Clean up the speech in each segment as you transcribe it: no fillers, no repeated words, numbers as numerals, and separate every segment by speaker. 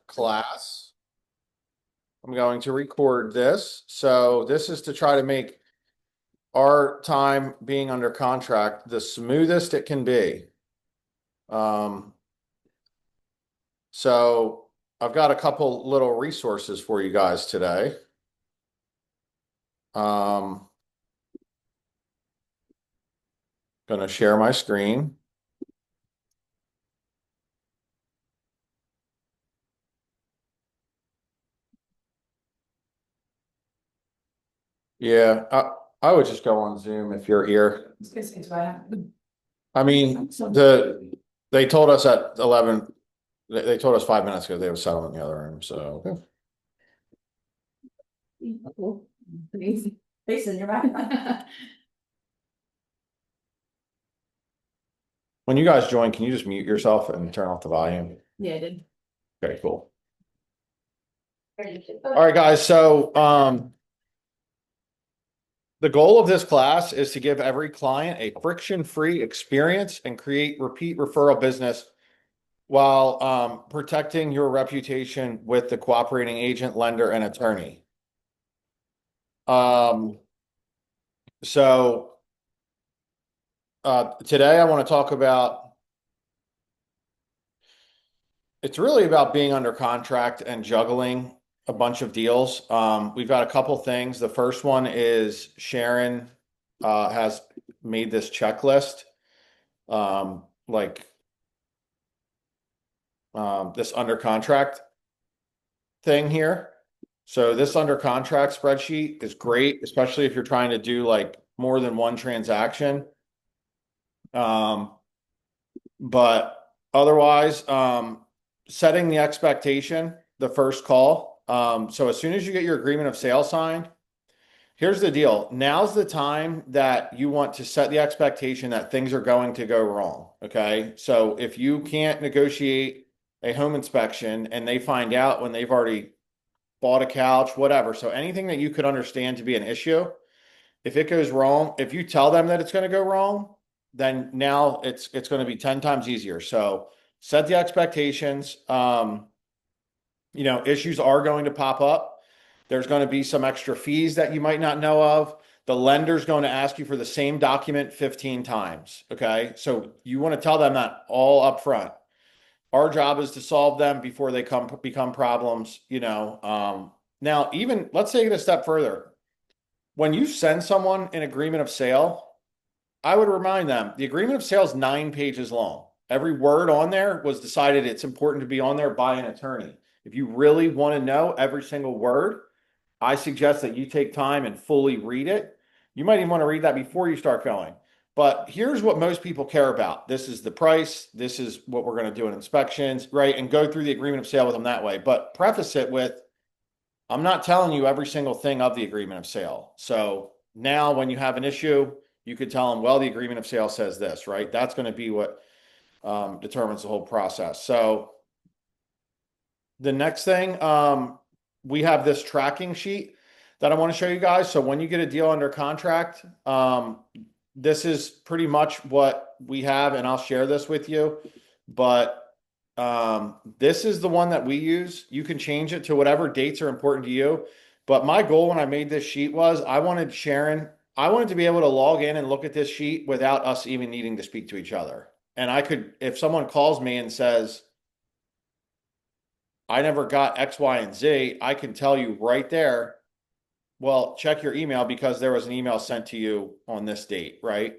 Speaker 1: class. I'm going to record this. So this is to try to make our time being under contract the smoothest it can be. Um, so I've got a couple little resources for you guys today. Going to share my screen. Yeah, I would just go on Zoom if you're here. I mean, they told us at 11, they told us 5 minutes ago they have a settlement in the other room, so. Okay.
Speaker 2: Face in your back.
Speaker 1: When you guys join, can you just mute yourself and turn off the volume?
Speaker 2: Yeah, I did.
Speaker 1: Okay, cool. All right, guys, so the goal of this class is to give every client a friction-free experience and create repeat referral business while protecting your reputation with the cooperating agent, lender, and attorney. So today I want to talk about, it's really about being under contract and juggling a bunch of deals. We've got a couple things. The first one is Sharon has made this checklist, this under contract thing here. So this under contract spreadsheet is great, especially if you're trying to do like more than one transaction. But otherwise, setting the expectation, the first call. So as soon as you get your agreement of sale signed, here's the deal. Now's the time that you want to set the expectation that things are going to go wrong. Okay. So if you can't negotiate a home inspection and they find out when they've already bought a couch, whatever. So anything that you could understand to be an issue, if it goes wrong, if you tell them that it's going to go wrong, then now it's going to be 10 times easier. So set the expectations. Issues are going to pop up. There's going to be some extra fees that you might not know of. The lender's going to ask you for the same document 15 times. Okay. So you want to tell them that all up front. Our job is to solve them before they become problems, Now, even let's take it a step further. When you send someone an agreement of sale, I would remind them the agreement of sale is 9 pages long. Every word on there was decided it's important to be on there by an attorney. If you really want to know every single word, I suggest that you take time and fully read it. You might even want to read that before you start going. But here's what most people care about. This is the price. This is what we're going to do in inspections, right? And go through the agreement of sale with them that way. But preface it with, I'm not telling you every single thing of the agreement of sale. So now when you have an issue, you could tell them, well, the agreement of sale says this, right? That's going to be what determines the whole process. So the next thing, we have this tracking sheet that I want to show you guys. So when you get a deal under contract, this is pretty much what we have, and I'll share this with you. But this is the one that we use. You can change it to whatever dates are important to you. But my goal when I made this sheet was I wanted to be able to log in and look at this sheet without us even needing to speak to each other. And I could, if someone calls me and says, I never got X, Y, and Z, I can tell you right there, well, check your email because there was an email sent to you on this date, right?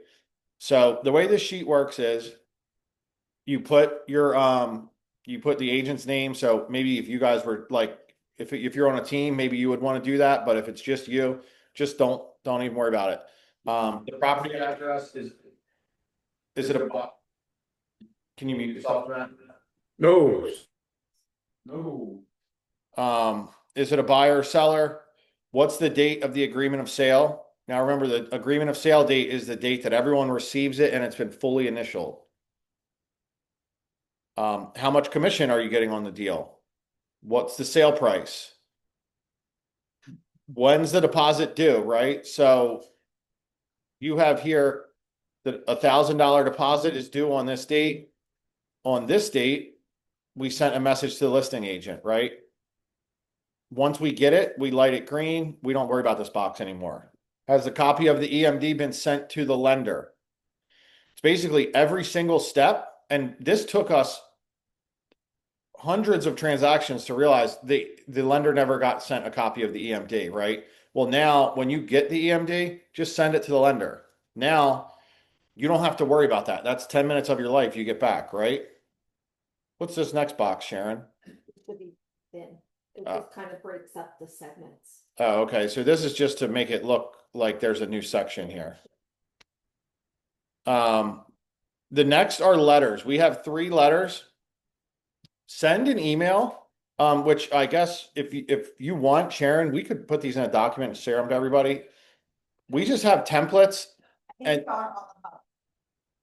Speaker 1: So the way this sheet works is you put the agent's name. So maybe if you guys were like, if you're on a team, maybe you would want to do that. But if it's just you, just don't even worry about it. The property address is it a, can you mute yourself, Matt?
Speaker 3: No.
Speaker 1: No. Is it a buyer or seller? What's the date of the agreement of sale? Now remember, the agreement of sale date is the date that everyone receives it and it's been fully initialed. How much commission are you getting on the deal? What's the sale price? When's the deposit due, right? So you have here that $1,000 deposit is due on this date. On this date, we sent a message to the listing agent, right? Once we get it, we light it green. We don't worry about this box anymore. Has the copy of the EMD been sent to the lender? It's basically every single step. And this took us hundreds of transactions to realize the lender never got sent a copy of the EMD, right? Well, now when you get the EMD, just send it to the lender. Now you don't have to worry about that. That's 10 minutes of your life you get back, right? What's this next box, Sharon?
Speaker 2: It should be thin. It
Speaker 1: Uh,
Speaker 2: just kind of breaks up the segments.
Speaker 1: Oh, okay. So this is just to make it look like there's a new section here. Um, the next are letters. We have 3 letters. Send an email, which I guess if you want, Sharon, we could put these in a document and share them to everybody. We just have templates. And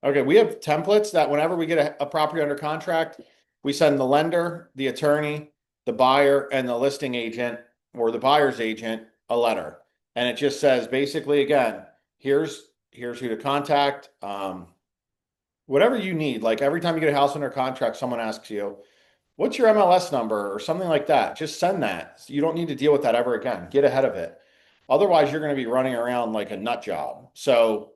Speaker 1: okay, we have templates that whenever we get a property under contract, we send the lender, the attorney, the buyer, and the listing agent or the buyer's agent a letter. And it just says basically, again, here's who to contact. Whatever you need. Like every time you get a house under contract, someone asks you, what's your MLS number or something like that? Just send that. You don't need to deal with that ever again. Get ahead of it. Otherwise, you're going to be running around like a nut job. So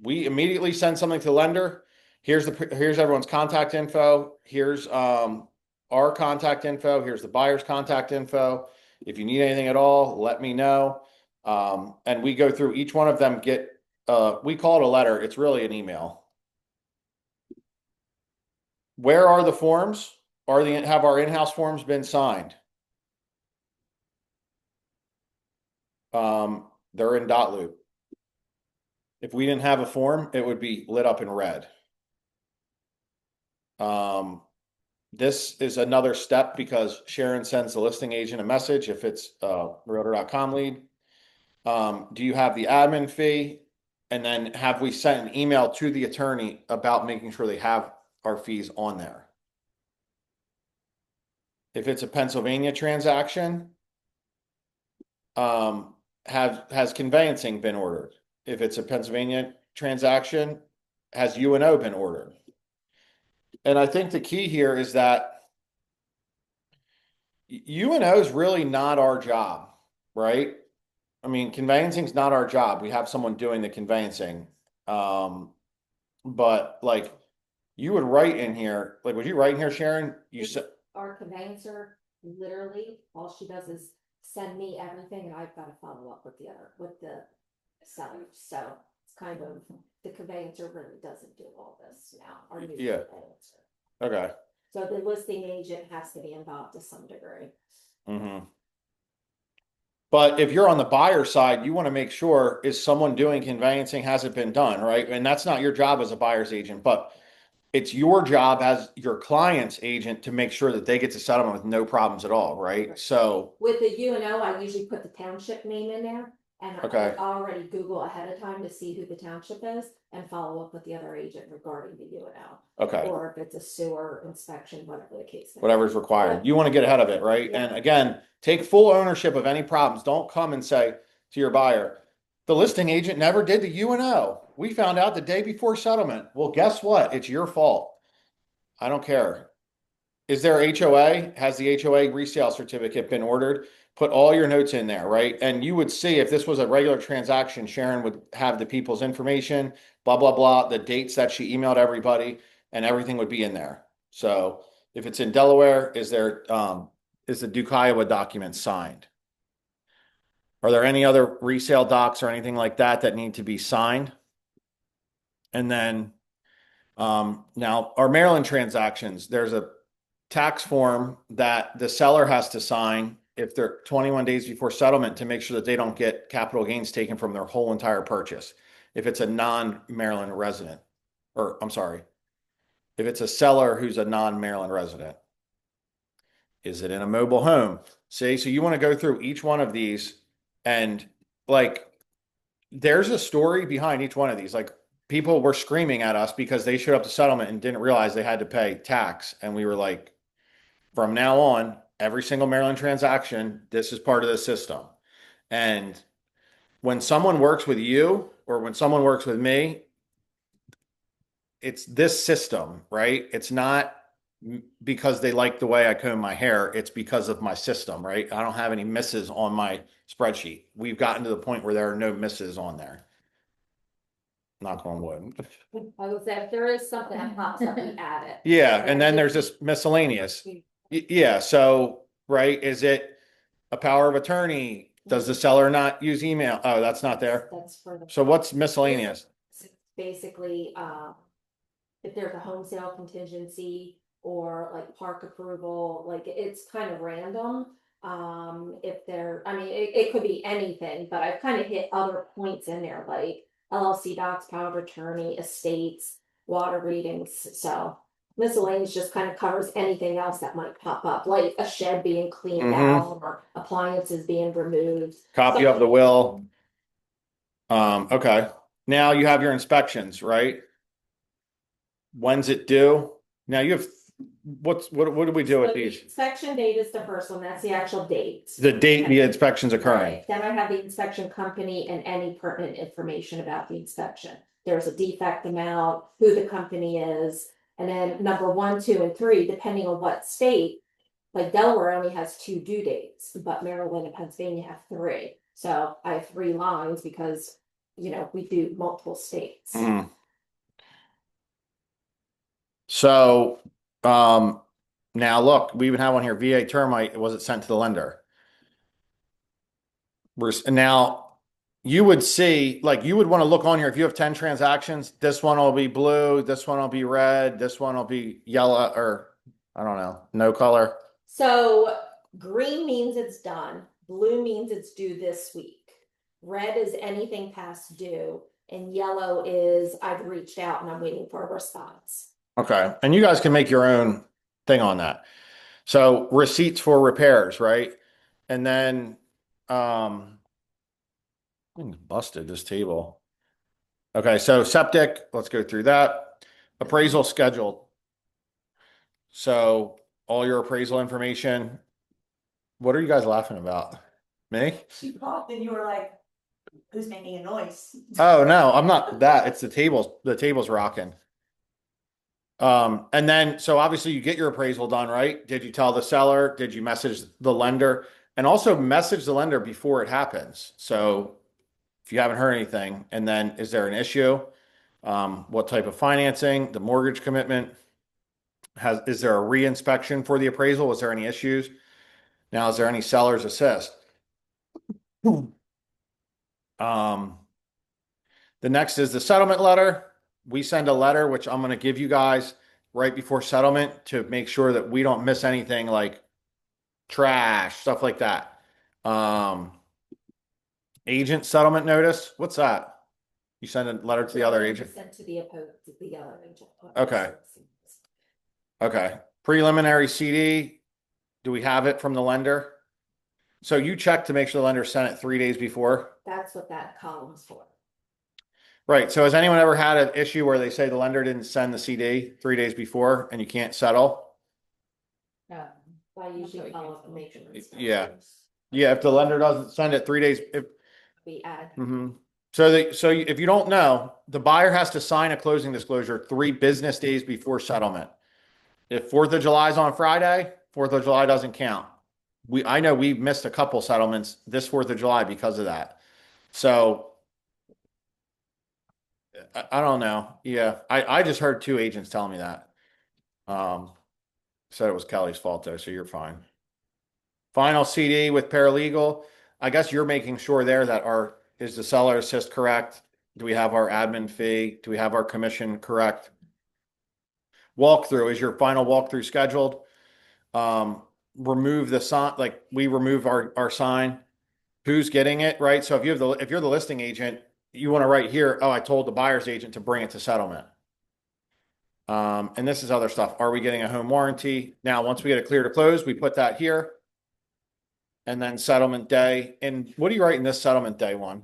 Speaker 1: we immediately send something to the lender. Here's everyone's contact info. Here's our contact info. Here's the buyer's contact info. If you need anything at all, let me know. And we go through each one of them, we call it a letter. It's really an email. Where are the forms? Have our in-house forms been signed? They're in dot loop. If we didn't have a form, it would be lit up in red. This is another step because Sharon sends the listing agent a message if it's a realtor.com lead. Do you have the admin fee? And then have we sent an email to the attorney about making sure they have our fees on there? If it's a Pennsylvania transaction, has conveyancing been ordered? If it's a Pennsylvania transaction, has UNO been ordered? And I think the key here is that UNO is really not our job, right? I mean, conveyancing is not our job. We have someone doing the conveyancing. But like you would write in here, like would you write in here, Sharon? You said
Speaker 2: Our conveyancer, literally, all she does is send me everything and I've got to follow up with the seller. So it's kind of, the conveyancer really doesn't do all this now, our new
Speaker 1: Yeah.
Speaker 2: conveyancer.
Speaker 1: Okay.
Speaker 2: So the listing agent has to be involved to some degree.
Speaker 1: Mm-hmm. But if you're on the buyer side, you want to make sure is someone doing conveyancing, has it been done, right? And that's not your job as a buyer's agent, but it's your job as your client's agent to make sure that they get to settlement with no problems at all, right? So
Speaker 2: with the UNO, I usually put the township name in there. And
Speaker 1: okay.
Speaker 2: I already Google ahead of time to see who the township is and follow up with the other agent regarding the UNO.
Speaker 1: Okay.
Speaker 2: Or if it's a sewer inspection, whatever the case may be.
Speaker 1: Whatever's required. You want to get ahead of it, right?
Speaker 2: Yeah.
Speaker 1: And again, take full ownership of any problems. Don't come and say to your buyer, the listing agent never did the UNO. We found out the day before settlement. Well, guess what? It's your fault. I don't care. Is there HOA? Has the HOA resale certificate been ordered? Put all your notes in there, right? And you would see if this was a regular transaction, Sharon would have the people's information, blah, blah, blah, the dates that she emailed everybody, and everything would be in there. So if it's in Delaware, is the Duke Iowa document signed? Are there any other resale docs or anything like that that need to be signed? And then now our Maryland transactions, there's a tax form that the seller has to sign if they're 21 days before settlement to make sure that they don't get capital gains taken from their whole entire purchase. If it's a non-Maryland resident, or I'm sorry, if it's a seller who's a non-Maryland resident. Is it in a mobile home? See, so you want to go through each one of these and like there's a story behind each one of these. Like people were screaming at us because they showed up to settlement and didn't realize they had to pay tax. And we were like, from now on, every single Maryland transaction, this is part of the system. And when someone works with you or when someone works with me, it's this system, right? It's not because they like the way I comb my hair. It's because of my system, right? I don't have any misses on my spreadsheet. We've gotten to the point where there are no misses on there. Knock on wood.
Speaker 2: I would say if there is something that pops up, we add it.
Speaker 1: Yeah, and then there's this miscellaneous. Yeah, so, right, is it a power of attorney? Does the seller not use email? Oh, that's not there.
Speaker 2: That's for the.
Speaker 1: So what's miscellaneous?
Speaker 2: Basically, if there's a home sale contingency or like park approval, like it's kind of random. If there, I mean, it could be anything, but I've kind of hit other points in there, like LLC docs, power of attorney, estates, water readings, so. Miscellaneous just kind of covers anything else that might pop up, like a shed being cleaned out or appliances being removed.
Speaker 1: Copy of the will. Okay. Now you have your inspections, right? When's it due? Now you have, what do we do with
Speaker 2: So the
Speaker 1: these?
Speaker 2: inspection date is the first one, that's the actual date.
Speaker 1: The date the inspection's occurring.
Speaker 2: Right. Then I have the inspection company and any pertinent information about the inspection. There's a defect amount, who the company is, and then number 1, 2, and 3, depending on what state. Like Delaware only has 2 due dates, but Maryland and Pennsylvania have 3. So I have 3 lines because, we do multiple states.
Speaker 1: So, now look, we even have one here, VA termite, was it sent to the lender? Now, you would see, like, you would want to look on here, if you have 10 transactions, this one will be blue, this one will be red, this one will be yellow, or, I don't know, no color.
Speaker 2: So green means it's done, blue means it's due this week. Red is anything past due, and yellow is I've reached out and I'm waiting for a response.
Speaker 1: Okay, and you guys can make your own thing on that. So receipts for repairs, right? And then, thing's busted, this table. Okay, so septic, let's go through that. Appraisal scheduled. So all your appraisal information. What are you guys laughing about? Me?
Speaker 3: She popped and you were like, who's making a noise?
Speaker 1: Oh no, I'm not that. It's the tables. The table's rocking. And then so obviously you get your appraisal done, right? Did you tell the seller? Did you message the lender? And also message the lender before it happens. So if you haven't heard anything, and then is there an issue? What type of financing? The mortgage commitment? Is there a re-inspection for the appraisal? Was there any issues? Now, is there any seller's assist? The next is the settlement letter. We send a letter, which I'm going to give you guys right before settlement to make sure that we don't miss anything like trash, stuff like that. Agent settlement notice. What's that? You send a letter to the other agent.
Speaker 2: Sent to the other agent.
Speaker 1: Okay. Okay. Preliminary CD. Do we have it from the lender? So you check to make sure the lender sent it 3 days before?
Speaker 2: That's what that column's for.
Speaker 1: Right. So has anyone ever had an issue where they say the lender didn't send the CD 3 days before and you can't settle?
Speaker 2: I usually follow up and make sure.
Speaker 1: Yeah. Yeah. If the lender doesn't send it 3 days,
Speaker 2: We add.
Speaker 1: So if you don't know, the buyer has to sign a closing disclosure 3 business days before settlement. If 4th of July is on Friday, 4th of July doesn't count. I know we've missed a couple settlements this 4th of July because of that. So I don't know. Yeah. I just heard 2 agents telling me that. Said it was Kelly's fault though, so you're fine. Final CD with paralegal. I guess you're making sure there that is the seller assist correct? Do we have our admin fee? Do we have our commission correct? Walkthrough, is your final walkthrough scheduled? Remove the sign, like we remove our sign. Who's getting it, right? So if you're the listing agent, you want to write here, oh, I told the buyer's agent to bring it to settlement. And this is other stuff. Are we getting a home warranty? Now, once we get it clear to close, we put that here. And then settlement day. And what do you write in this settlement day one?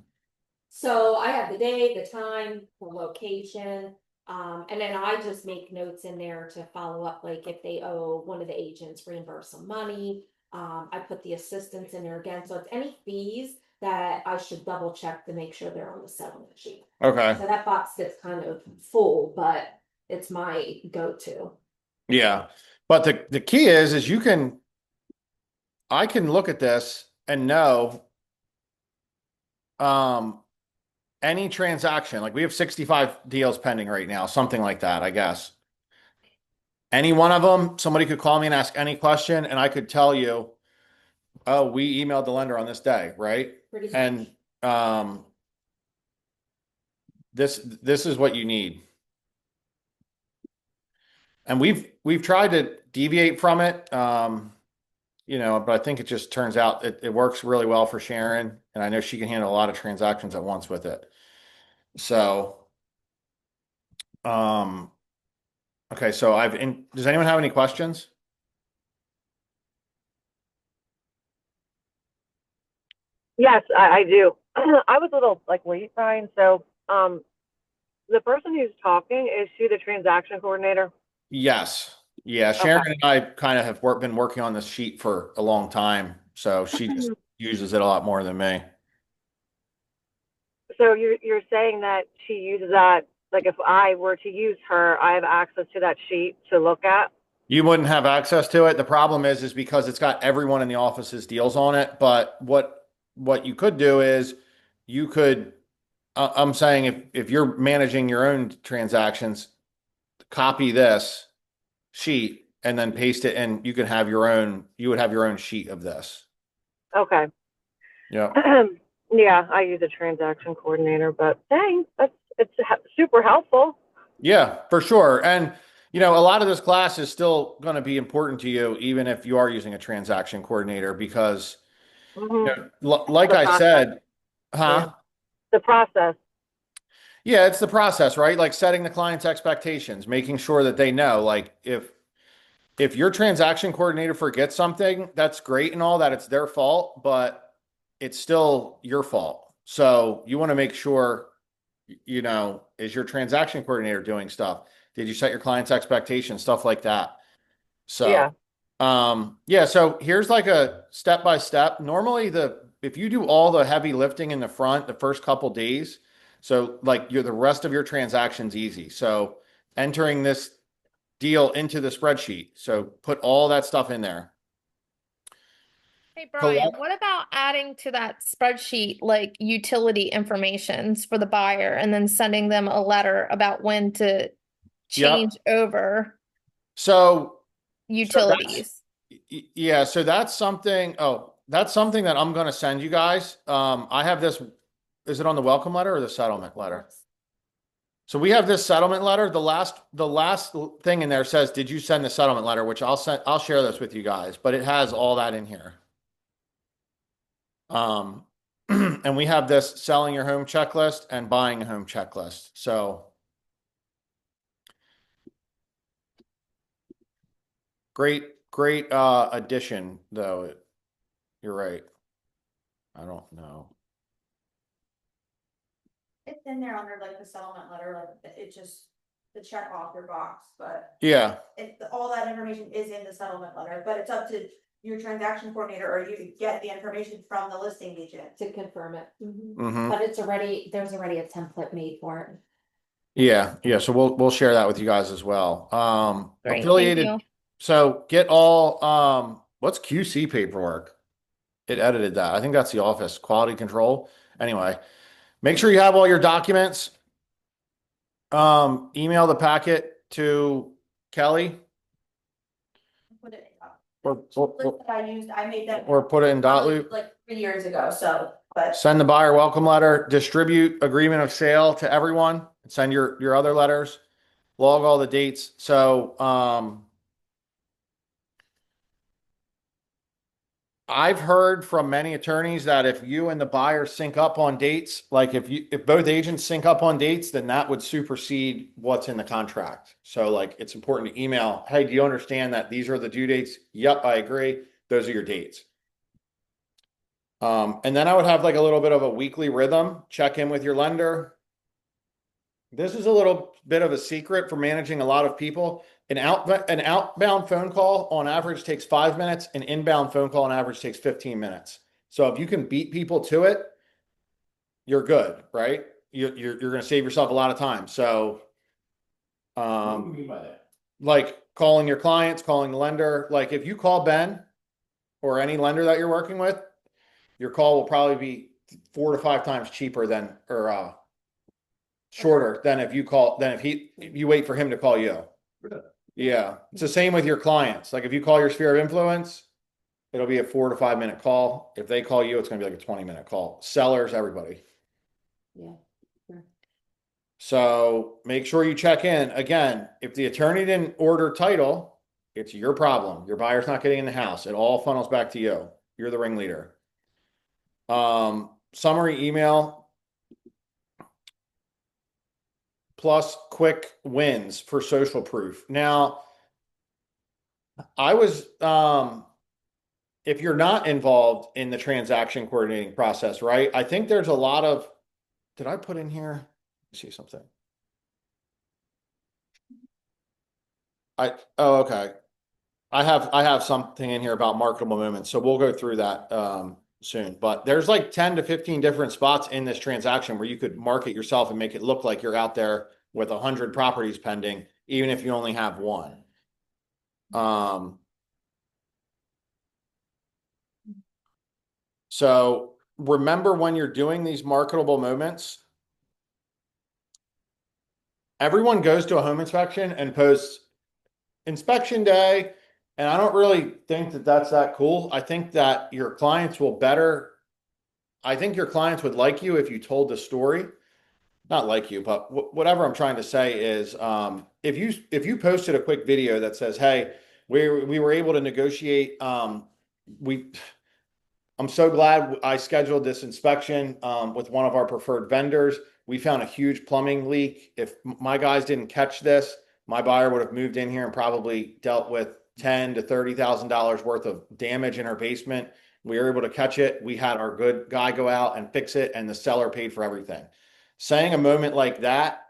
Speaker 2: So I have the day, the time, the location, and then I just make notes in there to follow up, like if they owe one of the agents reimburse some money. I put the assistance in there again, so it's any fees that I should double check to make sure they're on the settlement sheet.
Speaker 1: Okay.
Speaker 2: So that box gets kind of full, but it's my go-to.
Speaker 1: Yeah. But the key is I can look at this and know, um, any transaction, like we have 65 deals pending right now, something like that, I guess. Any one of them, somebody could call me and ask any question, and I could tell you, oh, we emailed the lender on this day, right?
Speaker 2: Pretty
Speaker 1: And
Speaker 2: much.
Speaker 1: this is what you need. And we've tried to deviate from it, but I think it just turns out it works really well for Sharon, and I know she can handle a lot of transactions at once with it. So, um, okay, so does anyone have any questions?
Speaker 4: Yes, I do. I was a little like late, Brian. So, the person who's talking, is she the transaction coordinator?
Speaker 1: Yes. Yeah, Sharon
Speaker 4: Okay.
Speaker 1: and I kind of have been working on this sheet for a long time, so she just uses it a lot more than me.
Speaker 4: So you're saying that she uses that, like if I were to use her, I have access to that sheet to look at?
Speaker 1: You wouldn't have access to it. The problem is because it's got everyone in the office's deals on it. But what you could do is you could, I'm saying if you're managing your own transactions, copy this sheet and then paste it, and you could have you would have your own sheet of this.
Speaker 4: Okay.
Speaker 1: Yeah.
Speaker 4: Yeah, I use a transaction coordinator, but dang, it's super helpful.
Speaker 1: Yeah, for sure. And a lot of this class is still going to be important to you, even if you are using a transaction coordinator, because,
Speaker 4: Hmm.
Speaker 1: like
Speaker 4: The
Speaker 1: I
Speaker 4: process.
Speaker 1: said,
Speaker 4: Yeah.
Speaker 1: huh?
Speaker 4: The process.
Speaker 1: Yeah, it's the process, right? Like setting the client's expectations, making sure that they know, like if your transaction coordinator forgets something, that's great and all that, it's their fault, but it's still your fault. So you want to make sure, is your transaction coordinator doing stuff? Did you set your client's expectations, stuff like that? So,
Speaker 4: Yeah.
Speaker 1: yeah, so here's like a step by step. Normally if you do all the heavy lifting in the front the first couple days, so like the rest of your transactions easy. So entering this deal into the spreadsheet. So put all that stuff in there.
Speaker 5: Hey Brian,
Speaker 1: Collect,
Speaker 5: what about adding to that spreadsheet like utility informations for the buyer and then sending them a letter about when to
Speaker 1: yep.
Speaker 5: change over
Speaker 1: So that's
Speaker 5: utilities?
Speaker 1: yeah, so that's something that I'm going to send you guys. I have this, is it on the welcome letter or the settlement letter? So we have this settlement letter. The last thing in there says, "Did you send the settlement letter?" Which I'll share this with you guys, but it has all that in here. Um, and we have this selling your home checklist and buying a home checklist. So great addition though. You're right. I don't know.
Speaker 3: It's in there under like the settlement letter, like it just, the check off your box, but
Speaker 1: Yeah.
Speaker 3: all that information is in the settlement letter, but it's up to your transaction coordinator or you to get the information from the listing agent.
Speaker 2: To confirm it.
Speaker 1: Mm-hmm.
Speaker 2: But there's already a template made for it.
Speaker 1: Yeah. So we'll share that with you guys as well.
Speaker 5: Great, thank
Speaker 1: Affiliated.
Speaker 5: you.
Speaker 1: So get all what's QC paperwork? It edited that. I think that's the office quality control. Anyway, make sure you have all your documents. Email the packet to Kelly
Speaker 3: Put it,
Speaker 1: or,
Speaker 3: that I used, I made that.
Speaker 1: or put it in dot
Speaker 3: probably,
Speaker 1: loop.
Speaker 3: like 3 years ago, so, but.
Speaker 1: Send the buyer welcome letter, distribute agreement of sale to everyone, send your other letters, log all the dates. So, I've heard from many attorneys that if you and the buyer sync up on dates, like if both agents sync up on dates, then that would supersede what's in the contract. So like it's important to email, hey, do you understand that these are the due dates? Yep, I agree. Those are your dates. And then I would have like a little bit of a weekly rhythm, check in with your lender. This is a little bit of a secret for managing a lot of people. An outbound phone call on average takes 5 minutes. An inbound phone call on average takes 15 minutes. So if you can beat people to it, you're good, right? You're going to save yourself a lot of time. So,
Speaker 6: What do you mean by that?
Speaker 1: like calling your clients, calling the lender. Like if you call Ben or any lender that you're working with, your call will probably be 4 to 5 times cheaper than, or shorter than if you call, than if you wait for him to call you. Yeah. It's the same with your clients. Like if you call your sphere of influence, it'll be a 4 to 5 minute call. If they call you, it's going to be like a 20-minute call. Sellers, everybody.
Speaker 2: Yeah.
Speaker 1: So make sure you check in. Again, if the attorney didn't order title, it's your problem. Your buyer's not getting in the house. It all funnels back to you. You're the ringleader. Summary email plus quick wins for social proof. Now, I was, if you're not involved in the transaction coordinating process, right? I think there's a lot of, did I put in here? Let me see something. Oh, okay. I have something in here about marketable moments, so we'll go through that soon. But there's like 10 to 15 different spots in this transaction where you could market yourself and make it look like you're out there with 100 properties pending, even if you only have one. So remember when you're doing these marketable moments, everyone goes to a home inspection and posts inspection day. And I don't really think that that's that cool. I think that your clients will better. I think your clients would like you if you told the story. Not like you, but whatever I'm trying to say is, if you posted a quick video that says, "Hey, we were able to negotiate. We I'm so glad I scheduled this inspection with one of our preferred vendors. We found a huge plumbing leak. If my guys didn't catch this, my buyer would have moved in here and probably dealt with $10,000 to $30,000 worth of damage in her basement. We were able to catch it. We had our good guy go out and fix it, and the seller paid for everything." Saying a moment like that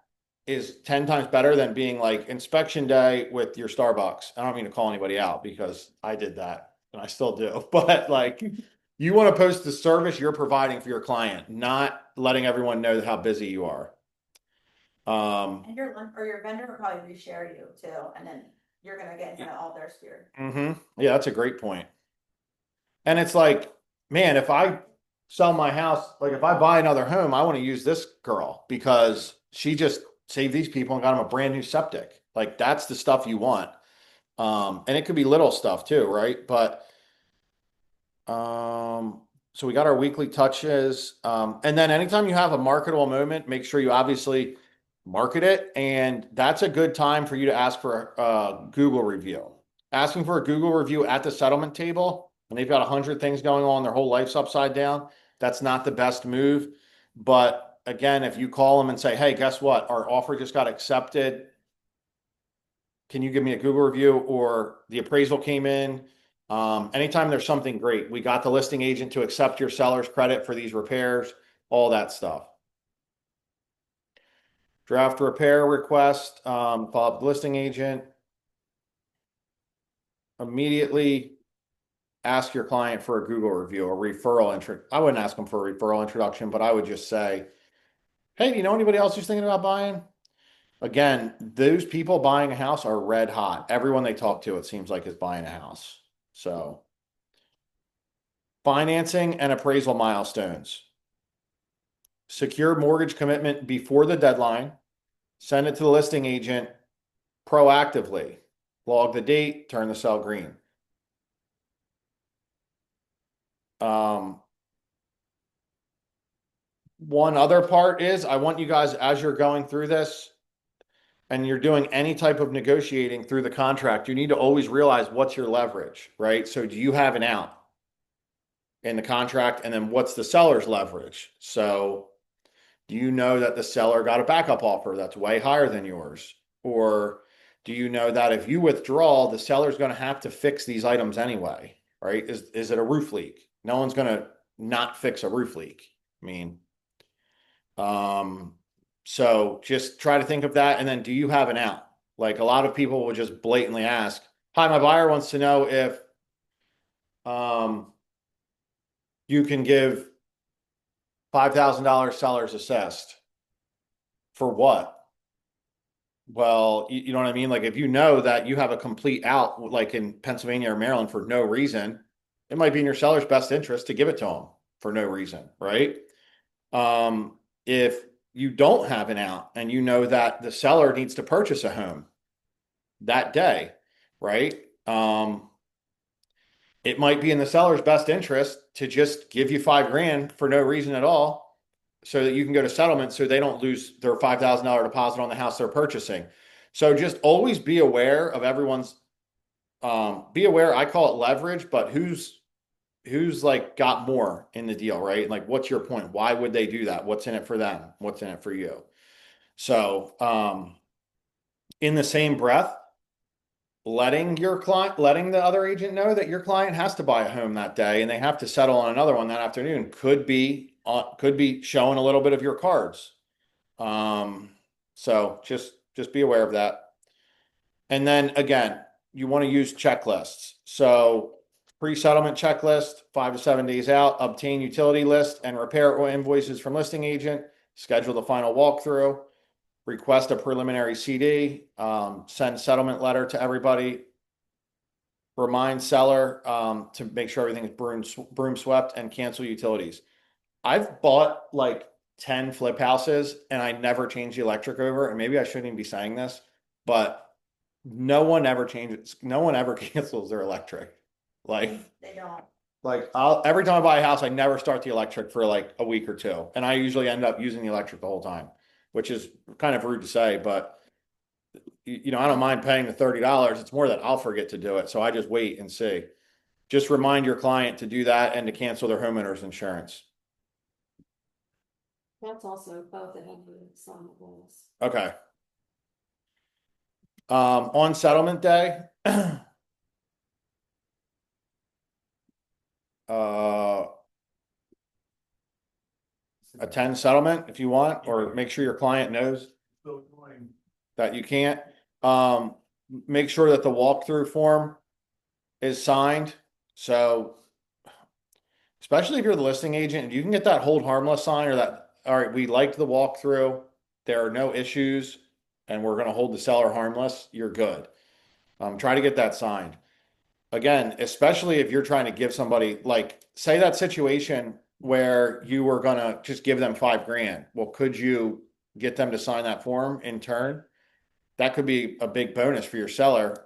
Speaker 1: is 10 times better than being like inspection day with your Starbucks. I don't mean to call anybody out because I did that and I still do, but like you want to post the service you're providing for your client, not letting everyone know how busy you are.
Speaker 3: And your vendor will probably reshare you too, and then you're gonna get in front of all their sphere.
Speaker 1: Yeah, that's a great point. And it's like, man, if I sell my house, like if I buy another home, I want to use this girl because she just saved these people and got them a brand new septic. Like that's the stuff you want. And it could be little stuff too, right? But so we got our weekly touches. And then anytime you have a marketable moment, make sure you obviously market it. And that's a good time for you to ask for a Google review. Asking for a Google review at the settlement table, and they've got 100 things going on, their whole life's upside down. That's not the best move. But again, if you call them and say, "Hey, guess what? Our offer just got accepted. Can you give me a Google review?" Or the appraisal came in. Anytime there's something great, we got the listing agent to accept your seller's credit for these repairs, all that stuff. Draft repair request, follow up the listing agent. Immediately ask your client for a Google review, a referral intro. I wouldn't ask them for a referral introduction, but I would just say, "Hey, do you know anybody else who's thinking about buying?" Again, those people buying a house are red hot. Everyone they talk to, it seems like, is buying a house. So financing and appraisal milestones. Secure mortgage commitment before the deadline. Send it to the listing agent proactively. Log the date, turn the cell green. One other part is I want you guys, as you're going through this and you're doing any type of negotiating through the contract, you need to always realize what's your leverage, right? So do you have an out in the contract? And then what's the seller's leverage? So do you know that the seller got a backup offer that's way higher than yours? Or do you know that if you withdraw, the seller's going to have to fix these items anyway, right? Is it a roof leak? No one's going to not fix a roof leak. I mean, so just try to think of that. And then do you have an out? Like a lot of people will just blatantly ask, "Hi, my buyer wants to know if you can give $5,000 seller's assessed." For what? Well, you know what I mean? Like if you know that you have a complete out, like in Pennsylvania or Maryland for no reason, it might be in your seller's best interest to give it to them for no reason, right? If you don't have an out and you know that the seller needs to purchase a home that day, right? It might be in the seller's best interest to just give you 5 grand for no reason at all so that you can go to settlement so they don't lose their $5,000 deposit on the house they're purchasing. So just always be aware of everyone's, be aware, I call it leverage, but who's like got more in the deal, right? Like, what's your point? Why would they do that? What's in it for them? What's in it for you? So, in the same breath, letting your client, letting the other agent know that your client has to buy a home that day and they have to settle on another one that afternoon could be showing a little bit of your cards. So just be aware of that. And then again, you want to use checklists. So pre-settlement checklist, 5 to 7 days out, obtain utility list and repair or invoices from listing agent, schedule the final walkthrough, request a preliminary CD, send settlement letter to everybody, remind seller to make sure everything is broom swept, and cancel utilities. I've bought like 10 flip houses and I never changed the electric over. And maybe I shouldn't even be saying this, but no one ever changes, no one ever cancels their electric. Like,
Speaker 3: They don't.
Speaker 1: like every time I buy a house, I never start the electric for like a week or two. And I usually end up using the electric the whole time, which is kind of rude to say, but you know, I don't mind paying the $30. It's more that I'll forget to do it. So I just wait and see. Just remind your client to do that and to cancel their homeowner's insurance.
Speaker 2: That's also both of them doing some rules.
Speaker 1: Okay. On settlement day, attend settlement if you want, or make sure your client knows that you can't. Make sure that the walkthrough form is signed. So, especially if you're the listing agent, if you can get that hold harmless sign or that, all right, we liked the walkthrough, there are no issues, and we're going to hold the seller harmless, you're good. Try to get that signed. Again, especially if you're trying to give somebody, like, say that situation where you were going to just give them 5 grand. Well, could you get them to sign that form in turn? That could be a big bonus for your seller.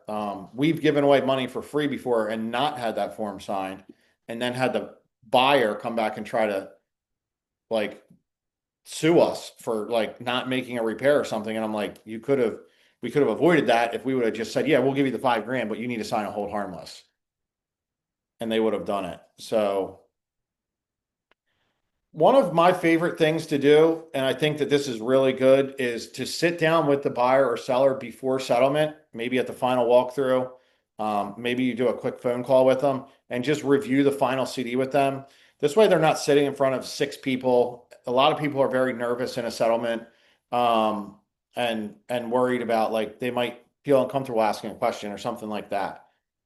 Speaker 1: We've given away money for free before and not had that form signed, and then had the buyer come back and try to like sue us for like not making a repair or something. And I'm like, we could have avoided that if we would have just said, yeah, we'll give you the 5 grand, but you need to sign a hold harmless. And they would have done it. So one of my favorite things to do, and I think that this is really good, is to sit down with the buyer or seller before settlement, maybe at the final walkthrough. Maybe you do a quick phone call with them and just review the final CD with them. This way, they're not sitting in front of 6 people. A lot of people are very nervous in a settlement, and worried about like they might feel uncomfortable asking a question or something like that.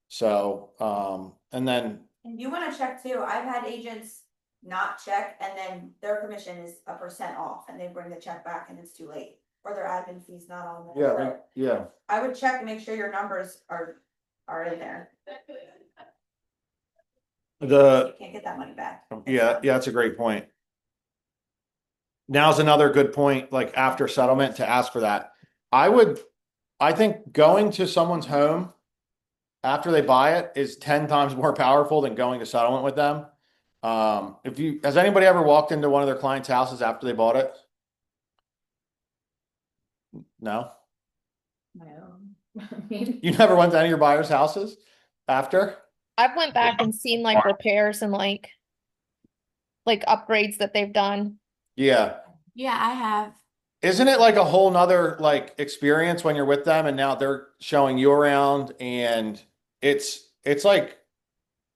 Speaker 1: So, and then
Speaker 3: And you wanna check too, I've had agents not check and then their commission is a % off and they bring the check back and it's too late. Or their admin fee's not on there.
Speaker 1: yeah.
Speaker 3: I would check and make sure your numbers are in there. You can't get that money back.
Speaker 1: Yeah, that's a great point. Now's another good point, like after settlement, to ask for that. I think going to someone's home after they buy it is 10 times more powerful than going to settlement with them. Has anybody ever walked into one of their clients' houses after they bought it? No? You never went to any of your buyers' houses after?
Speaker 5: I've went back and seen like repairs and like upgrades that they've done.
Speaker 1: Yeah.
Speaker 6: Yeah, I have.
Speaker 1: Isn't it like a whole nother like experience when you're with them and now they're showing you around, and it's like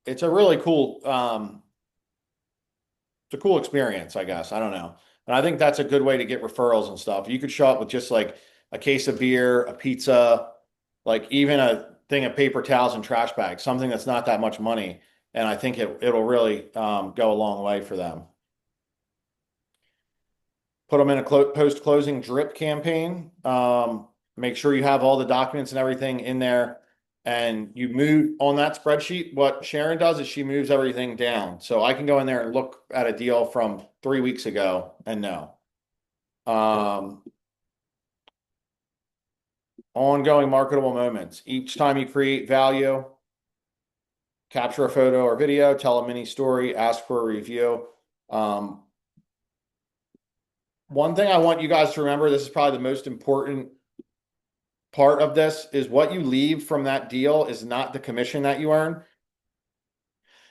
Speaker 1: it's a really cool it's a cool experience, I guess. I don't know. And I think that's a good way to get referrals and stuff. You could show up with just like a case of beer, a pizza, like even a thing of paper towels and trash bags, something that's not that much money. And I think it'll really go a long way for them. Put them in a post-closing drip campaign. make sure you have all the documents and everything in there. And you move on that spreadsheet. What Sharon does is she moves everything down. So I can go in there and look at a deal from 3 weeks ago and know. Ongoing marketable moments. Each time you create value, capture a photo or video, tell a mini story, ask for a review. One thing I want you guys to remember, this is probably the most important part of this, is what you leave from that deal is not the commission that you earn.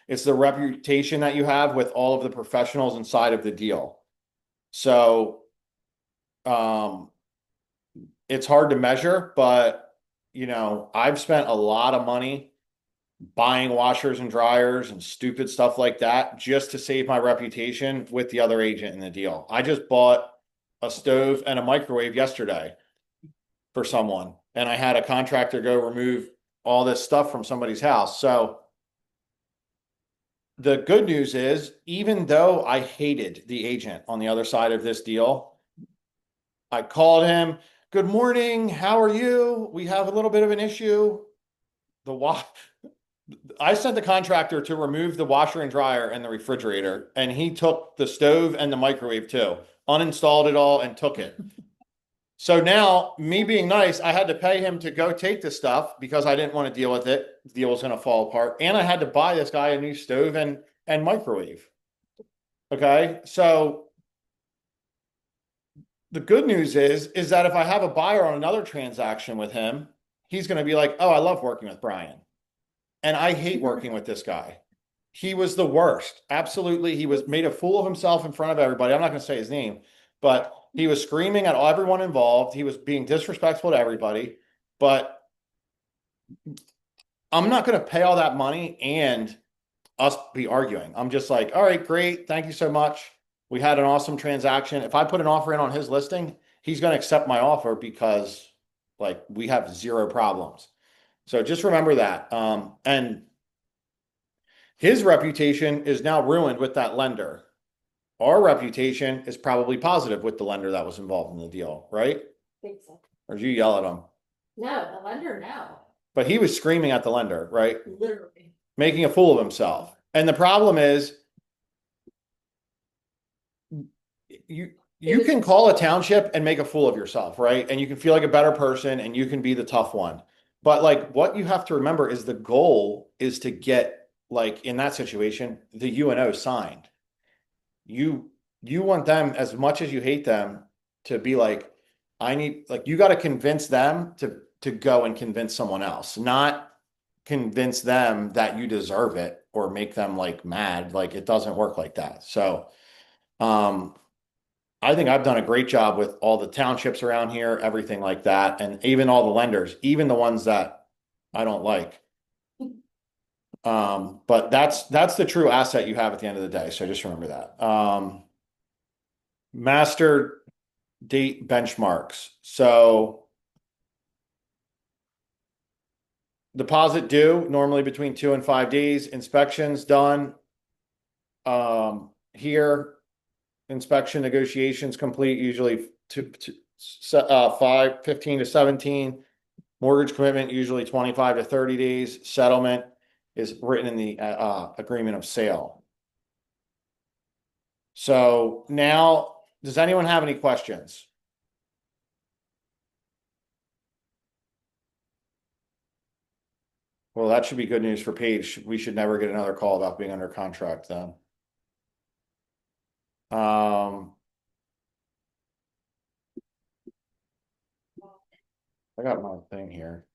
Speaker 1: It's the reputation that you have with all of the professionals inside of the deal. So, it's hard to measure, but you know, I've spent a lot of money buying washers and dryers and stupid stuff like that just to save my reputation with the other agent in the deal. I just bought a stove and a microwave yesterday for someone, and I had a contractor go remove all this stuff from somebody's house. So the good news is, even though I hated the agent on the other side of this deal, I called him. Good morning. How are you? We have a little bit of an issue. I sent the contractor to remove the washer and dryer and the refrigerator, and he took the stove and the microwave too, uninstalled it all and took it. So now, me being nice, I had to pay him to go take the stuff because I didn't want to deal with it. The deal was going to fall apart. And I had to buy this guy a new stove and microwave. Okay. So the good news is that if I have a buyer on another transaction with him, he's going to be like, oh, I love working with Brian. And I hate working with this guy. He was the worst. Absolutely. He was made a fool of himself in front of everybody. I'm not going to say his name, but he was screaming at everyone involved. He was being disrespectful to everybody, but I'm not going to pay all that money and us be arguing. I'm just like, all right, great. Thank you so much. We had an awesome transaction. If I put an offer in on his listing, he's going to accept my offer because like we have zero problems. So just remember that. And his reputation is now ruined with that lender. Our reputation is probably positive with the lender that was involved in the deal, right?
Speaker 2: Think so.
Speaker 1: Or did you yell at him?
Speaker 2: No, the lender, no,
Speaker 1: But he was screaming at the lender, right?
Speaker 2: literally.
Speaker 1: Making a fool of himself. And the problem is, you can call a township and make a fool of yourself, right? And you can feel like a better person and you can be the tough one. But like what you have to remember is the goal is to get, like in that situation, the UNO signed. You want them, as much as you hate them, to be like, you got to convince them to go and convince someone else, not convince them that you deserve it or make them like mad. Like it doesn't work like that. So, I think I've done a great job with all the townships around here, everything like that, and even all the lenders, even the ones that I don't like. But that's the true asset you have at the end of the day. So just remember that. Master date benchmarks. So deposit due normally between 2 and 5 days. Inspections done. Here, inspection negotiations complete usually 15 to 17. Mortgage commitment usually 25 to 30 days. Settlement is written in the agreement of sale. So now, does anyone have any questions? Well, that should be good news for Paige. We should never get another call about being under contract then. I got my thing here.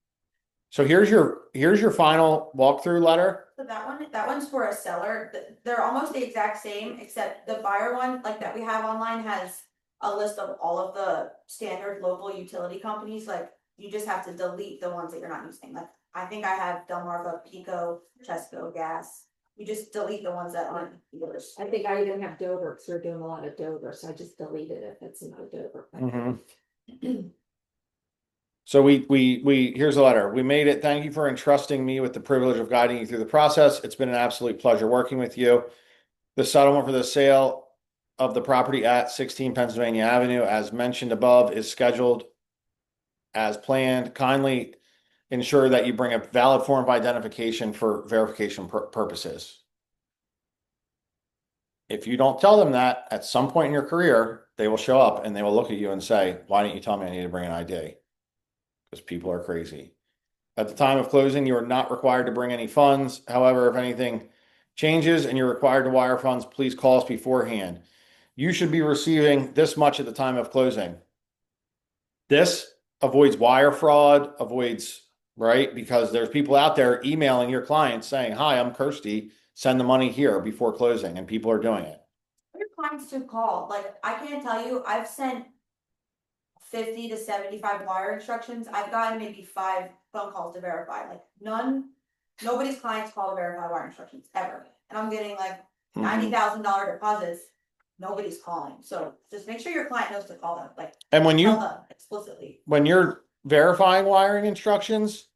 Speaker 1: So here's your final walkthrough letter.
Speaker 3: So that one's for a seller. They're almost the exact same, except the buyer one, like that we have online, has a list of all of the standard local utility companies. Like you just have to delete the ones that you're not using. Like I think I have Delmarva, Pico, Chesco Gas. You just delete the ones that aren't yours.
Speaker 2: I think I even have Dover, because we're doing a lot of Dover, so I just deleted it if it's not a Dover.
Speaker 1: So here's a letter. We made it. Thank you for entrusting me with the privilege of guiding you through the process. It's been an absolute pleasure working with you. The settlement for the sale of the property at 16 Pennsylvania Avenue, as mentioned above, is scheduled as planned. Kindly ensure that you bring a valid form of identification for verification purposes. If you don't tell them that, at some point in your career, they will show up and they will look at you and say, why didn't you tell me I need to bring an ID? Because people are crazy. At the time of closing, you are not required to bring any funds. However, if anything changes and you're required to wire funds, please call us beforehand. You should be receiving this much at the time of closing. This avoids wire fraud, avoids, right? Because there's people out there emailing your clients saying, hi, I'm Kirsty, send the money here before closing, and people are doing it.
Speaker 3: Your clients to call, like, I can't tell you, I've sent 50 to 75 wire instructions, I've gotten maybe 5 phone calls to verify, like, nobody's clients call to verify wire instructions, ever. And I'm getting like $90,000 deposits, nobody's calling, so just make sure your client knows to call them, like,
Speaker 1: And when
Speaker 3: tell them explicitly.
Speaker 1: when you're verifying wiring instructions,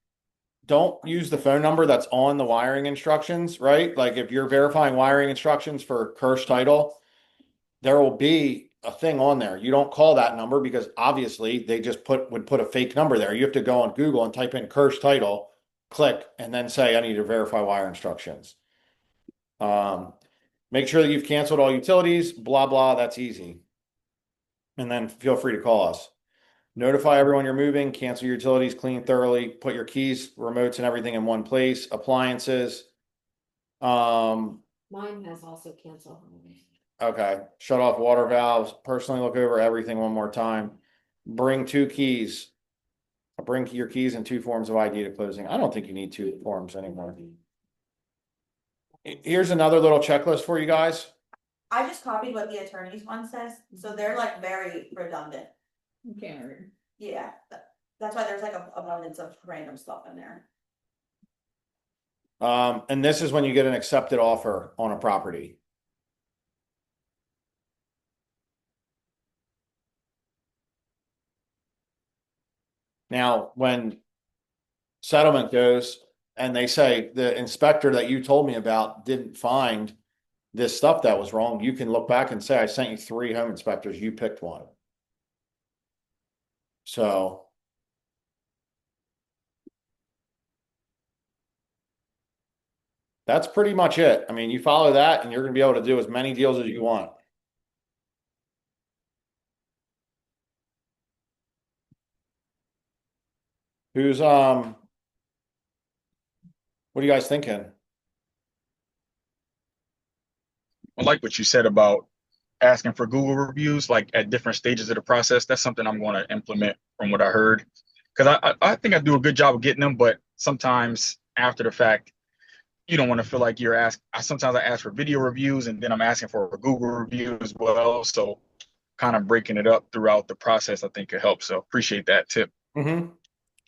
Speaker 1: don't use the phone number that's on the wiring instructions, right? Like if you're verifying wiring instructions for Kirsch Title, there will be a thing on there. You don't call that number because obviously they just would put a fake number there. You have to go on Google and type in Kirsch Title, click, and then say, I need to verify wire instructions. Make sure that you've canceled all utilities, blah, blah, that's easy. And then feel free to call us. Notify everyone you're moving, cancel your utilities, clean thoroughly, put your keys, remotes, and everything in one place, appliances.
Speaker 2: Mine has also canceled.
Speaker 1: Okay, shut off water valves, personally look over everything one more time. Bring 2 keys. Bring your keys and 2 forms of ID to closing. I don't think you need 2 forms anymore. Here's another little checklist for you guys.
Speaker 3: I just copied what the attorney's one says, so they're like very redundant.
Speaker 6: Okay.
Speaker 3: Yeah, that's why there's like a abundance of random stuff in there.
Speaker 1: And this is when you get an accepted offer on a property. Now, when settlement goes and they say the inspector that you told me about didn't find this stuff that was wrong, you can look back and say, I sent you 3 home inspectors, you picked one. So that's pretty much it. I mean, you follow that and you're going to be able to do as many deals as you want. Who's, what are you guys thinking?
Speaker 7: I like what you said about asking for Google reviews, like at different stages of the process. That's something I'm going to implement from what I heard. Because I think I do a good job of getting them, but sometimes after the fact, you don't want to feel like you're asked. Sometimes I ask for video reviews and then I'm asking for a Google review as well. So kind of breaking it up throughout the process, I think could help. So appreciate that tip.
Speaker 1: Mm-hmm.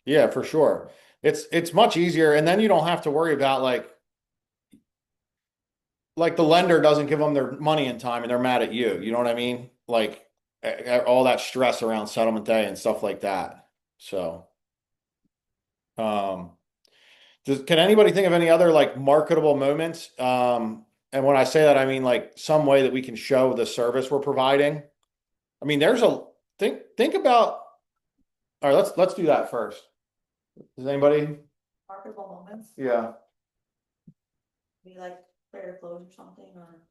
Speaker 1: Yeah, for sure. It's much easier. And then you don't have to worry about like the lender doesn't give them their money in time and they're mad at you. You know what I mean? Like all that stress around settlement day and stuff like that. So, can anybody think of any other like marketable moments? And when I say that, I mean like some way that we can show the service we're providing. I mean, there's a think about. All right, let's do that first. Does anybody?
Speaker 3: Marketable moments,
Speaker 1: Yeah.
Speaker 3: be like clear close or something, or.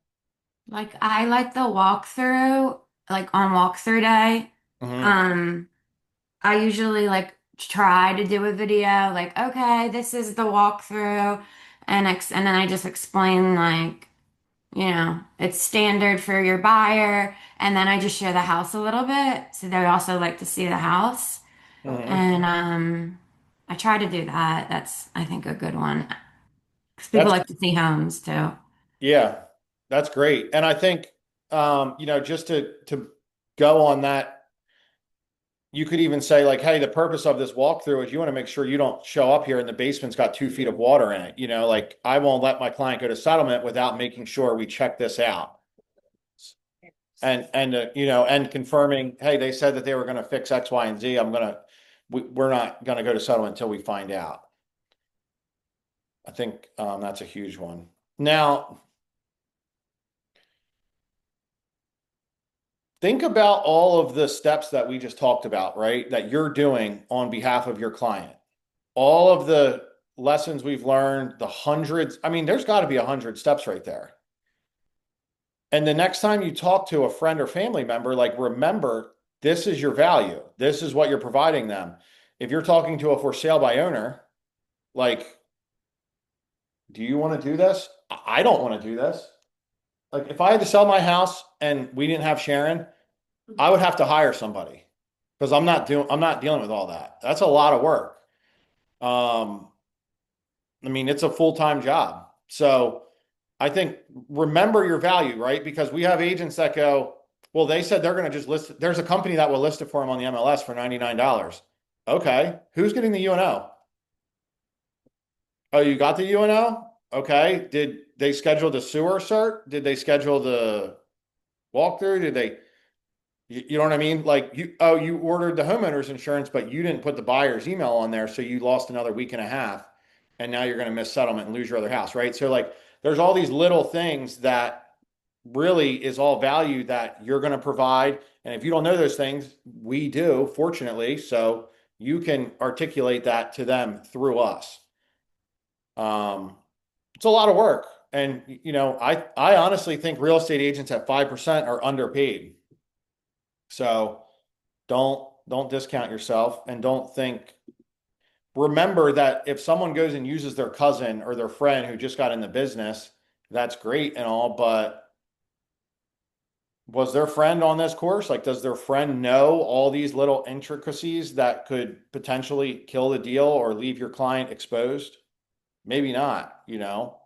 Speaker 6: Like I like the walkthrough, like on walkthrough day.
Speaker 1: Mhm.
Speaker 6: I usually like try to do a video, like, okay, this is the walkthrough, and then I just explain like, it's standard for your buyer, and then I just share the house a little bit, so they also like to see the house,
Speaker 1: Mhm.
Speaker 6: and I try to do that. That's I think a good one because people
Speaker 1: That's
Speaker 6: like to see homes too.
Speaker 1: Yeah, that's great. And I think, just to go on that, you could even say like, hey, the purpose of this walkthrough is you want to make sure you don't show up here and the basement's got 2 feet of water in it. Like I won't let my client go to settlement without making sure we check this out. And confirming, hey, they said that they were going to fix X, Y, and Z. We're not going to go to settlement until we find out. I think that's a huge one. Now, think about all of the steps that we just talked about, right? That you're doing on behalf of your client. All of the lessons we've learned, the hundreds, I mean, there's got to be 100 steps right there. And the next time you talk to a friend or family member, like remember, this is your value. This is what you're providing them. If you're talking to a for sale by owner, like, do you want to do this? I don't want to do this. Like if I had to sell my house and we didn't have Sharon, I would have to hire somebody because I'm not dealing with all that. That's a lot of work. I mean, it's a full-time job. So I think remember your value, right? Because we have agents that go, well, they said they're going to just list it. There's a company that will list it for them on the MLS for $99. Okay. Who's getting the UNO? Oh, you got the UNO? Okay. Did they schedule the sewer cert? Did they schedule the walkthrough? Did they, you know what I mean? Like you ordered the homeowner's insurance, but you didn't put the buyer's email on there. So you lost another week and a half and now you're going to miss settlement and lose your other house, right? So like there's all these little things that really is all value that you're going to provide. And if you don't know those things, we do, fortunately. So you can articulate that to them through us. It's a lot of work. And, you know, I honestly think real estate agents at 5% are underpaid. So don't discount yourself and don't think, remember that if someone goes and uses their cousin or their friend who just got in the business, that's great and all, but was their friend on this course? Like, does their friend know all these little intricacies that could potentially kill the deal or leave your client exposed? Maybe not, you know?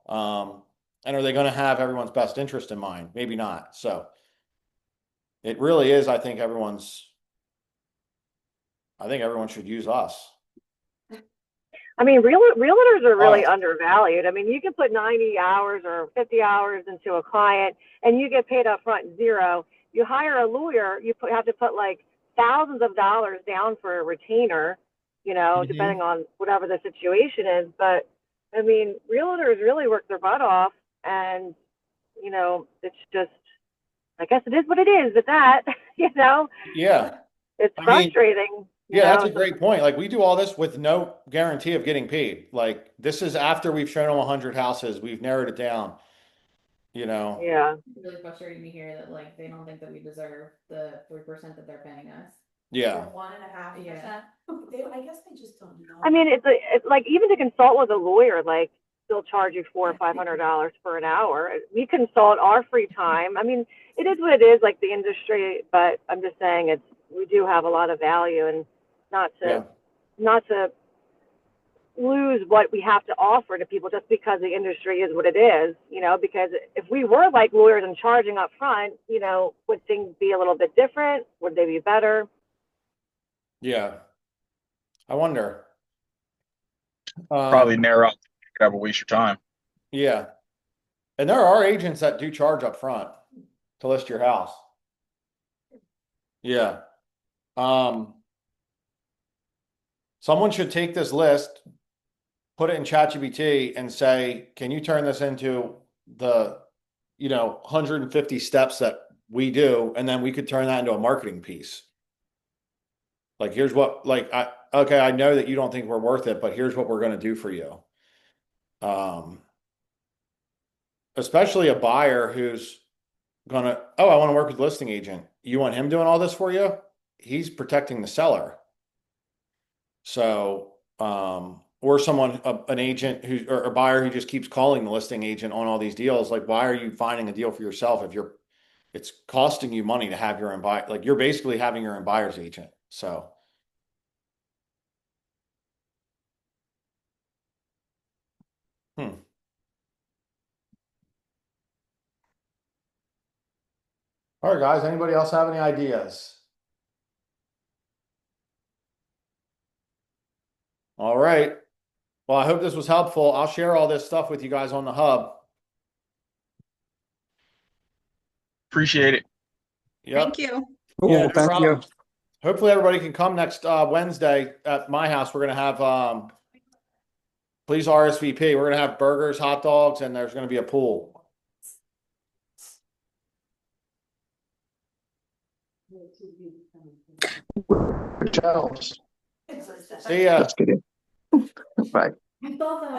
Speaker 1: And are they going to have everyone's best interest in mind? Maybe not. So it really is, I think everyone should use us.
Speaker 4: I mean, realtors are really
Speaker 1: Oh.
Speaker 4: undervalued. I mean, you can put 90 hours or 50 hours into a client and you get paid up front zero. You hire a lawyer, have to put like thousands of dollars down for a retainer, you know,
Speaker 1: Mhm.
Speaker 4: depending on whatever the situation is. But I mean, realtors really work their butt off, and you know, it's just, I guess it is what it is with that, you know,
Speaker 1: Yeah.
Speaker 4: it's
Speaker 1: I mean,
Speaker 4: frustrating, you
Speaker 1: yeah, that's
Speaker 4: know.
Speaker 1: a great point. Like we do all this with no guarantee of getting paid. Like this is after we've shown them 100 houses, we've narrowed it down, you know.
Speaker 4: Yeah.
Speaker 8: Really frustrating to hear that like they don't think that we deserve the 3% that they're paying us.
Speaker 1: Yeah.
Speaker 3: 1.5%. I guess they just don't know.
Speaker 4: I mean, it's like even to consult with a lawyer, like they'll charge you $400 or $500 for an hour. We consult our free time. I mean, it is what it is, like the industry. But I'm just saying, we do have a lot of value, and not
Speaker 1: Yeah.
Speaker 4: to lose what we have to offer to people just because the industry is what it is, you know. Because if we were like lawyers and charging up front, you know, would things be a little bit different? Would they be better?
Speaker 1: Yeah. I wonder.
Speaker 7: Probably narrow out, ever waste your time.
Speaker 1: Yeah. And there are agents that do charge up front to list your house. Yeah. Someone should take this list, put it in ChatGPT and say, can you turn this into the, 150 steps that we do? And then we could turn that into a marketing piece. Like, here's what, like, I know that you don't think we're worth it, but here's what we're going to do for you. Especially a buyer who's gonna, oh, I want to work with a listing agent. You want him doing all this for you? He's protecting the seller. So, or someone, an agent or a buyer who just keeps calling the listing agent on all these deals. Like, why are you finding a deal for yourself if it's costing you money to have your own buyer? Like, you're basically having your own buyer's agent. So, hmm. All right, guys, anybody else have any ideas? All right. Well, I hope this was helpful. I'll share all this stuff with you guys on the hub.
Speaker 7: Appreciate it.
Speaker 1: Yep.
Speaker 8: Thank you.
Speaker 1: Yeah,
Speaker 9: Cool,
Speaker 1: no
Speaker 9: thank
Speaker 1: problem.
Speaker 9: you.
Speaker 1: Hopefully everybody can come next Wednesday at my house. We're gonna have please RSVP. We're gonna have burgers, hot dogs, and there's gonna be a pool.
Speaker 9: Which else?
Speaker 3: It's-
Speaker 1: See ya.
Speaker 9: Let's get it. Bye.
Speaker 8: I thought that